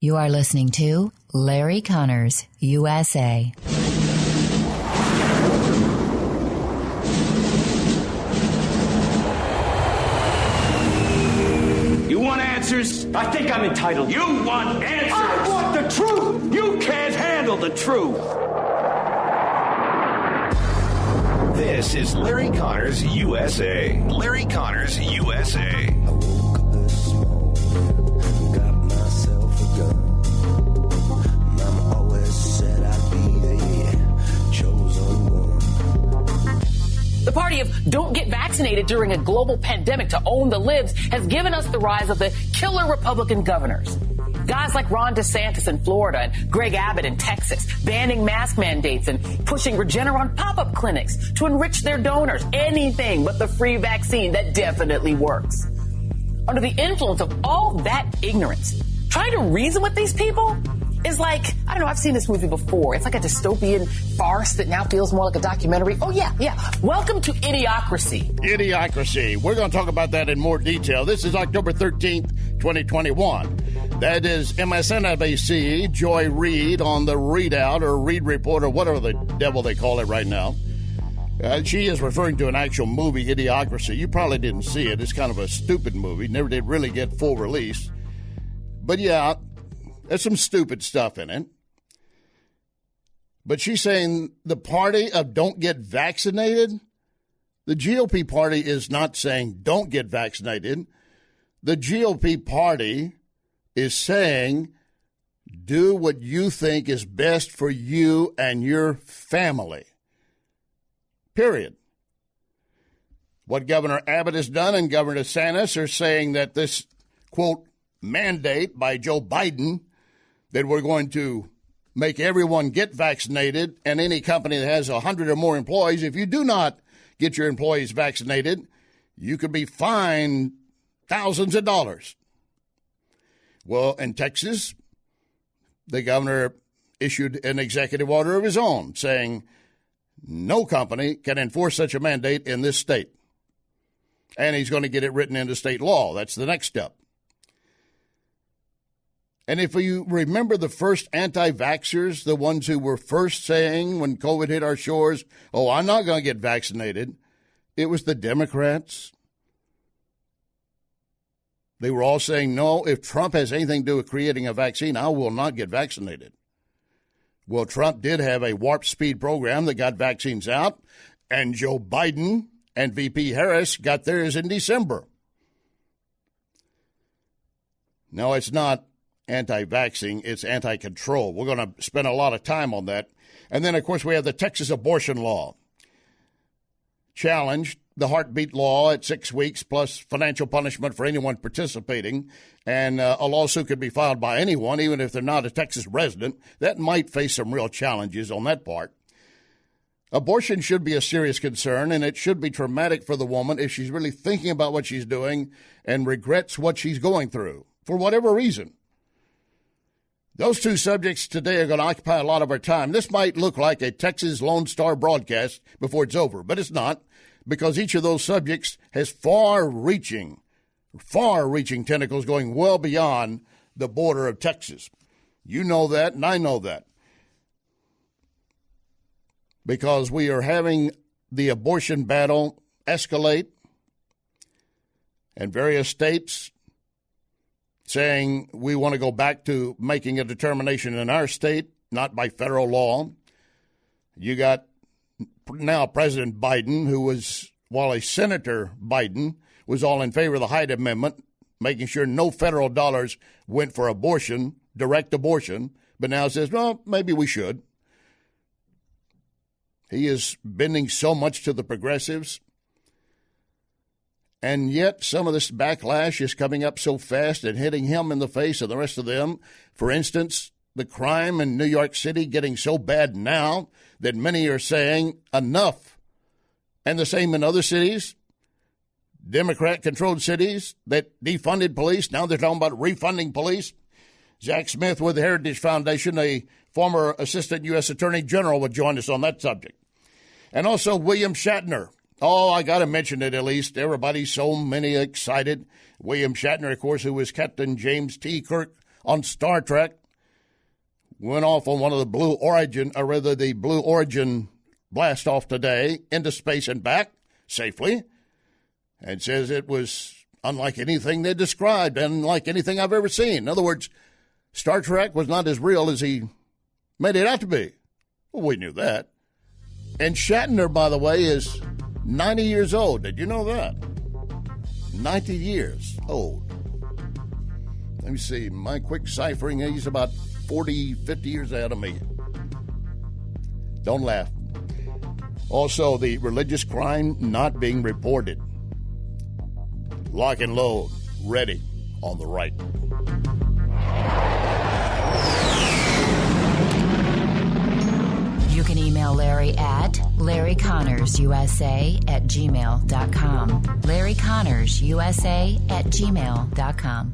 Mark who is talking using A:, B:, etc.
A: You are listening to Larry Conners, USA.
B: You want answers?
C: I think I'm entitled.
B: You want answers?
C: I want the truth!
B: You can't handle the truth.
D: This is Larry Conners USA. Larry Conners USA.
E: The party of don't get vaccinated during a global pandemic to own the libs has given us the rise of the killer Republican governors. Guys like Ron DeSantis in Florida and Greg Abbott in Texas, banning mask mandates and pushing Regeneron pop-up clinics to enrich their donors. Anything but the free vaccine that definitely works. Under the influence of all that ignorance, trying to reason with these people is like, I don't know, I've seen this movie before. It's like a dystopian farce that now feels more like a documentary. Oh, yeah. Welcome to Idiocracy.
F: Idiocracy. We're going to talk about that in more detail. This is October 13th, 2021. That is MSNBC, Joy Reid on the Readout or Read Report or whatever the devil they call it right now. She is referring to an actual movie, Idiocracy. You probably didn't see it. It's kind of a stupid movie. Never did really get full release. But yeah, there's some stupid stuff in it. But she's saying the party of don't get vaccinated. The GOP party is not saying don't get vaccinated. The GOP party is saying do what you think is best for you and your family. Period. What Governor Abbott has done and Governor DeSantis are saying that this, quote, mandate by Joe Biden that we're going to make everyone get vaccinated, and any company that has 100 or more employees, if you do not get your employees vaccinated, you could be fined thousands of dollars. Well, in Texas, the governor issued an executive order of his own saying no company can enforce such a mandate in this state. And he's going to get it written into state law. That's the next step. And if you remember the first anti-vaxxers, the ones who were first saying when COVID hit our shores, oh, I'm not going to get vaccinated, it was the Democrats. They were all saying, no, if Trump has anything to do with creating a vaccine, I will not get vaccinated. Well, Trump did have a warp speed program that got vaccines out, and Joe Biden and VP Harris got theirs in December. No, it's not anti-vaxxing, it's anti-control. We're going to spend a lot of time on that. And then, of course, we have the Texas abortion law. Challenged the heartbeat law at 6 weeks plus financial punishment for anyone participating. And a lawsuit could be filed by anyone, even if they're not a Texas resident. That might face some real challenges on that part. Abortion should be a serious concern, and it should be traumatic for the woman if she's really thinking about what she's doing and regrets what she's going through, for whatever reason. Those two subjects today are going to occupy a lot of our time. This might look like a Texas Lone Star broadcast before it's over, but it's not, because each of those subjects has far-reaching tentacles going well beyond the border of Texas. You know that, and I know that. Because we are having the abortion battle escalate, and various states saying we want to go back to making a determination in our state, not by federal law. You got now President Biden, who was, while a Senator Biden, was all in favor of the Hyde Amendment, making sure no federal dollars went for abortion, direct abortion, but now says, well, maybe we should. He is bending so much to the progressives. And yet some of this backlash is coming up so fast and hitting him in the face and the rest of them. For instance, the crime in New York City getting so bad now that many are saying enough. And the same in other cities, Democrat-controlled cities that defunded police. Now they're talking about refunding police. Zach Smith with the Heritage Foundation, a former assistant U.S. Attorney General, would join us on that subject. And also William Shatner. Oh, I got to mention it at least. Everybody's so many excited. William Shatner, of course, who was Captain James T. Kirk on Star Trek. Went off on one of the Blue Origin blast off today into space and back safely, and says it was unlike anything they described, unlike anything I've ever seen. In other words, Star Trek was not as real as he made it out to be. Well, we knew that. And Shatner, by the way, is 90 years old. Did you know that? 90 years old. Let me see. My quick ciphering, he's about 40, 50 years ahead of me. Don't laugh. Also, the religious crime not being reported. Lock and load, ready on the right.
A: You can email Larry at LarryConnersUSA@gmail.com. LarryConnersUSA@gmail.com.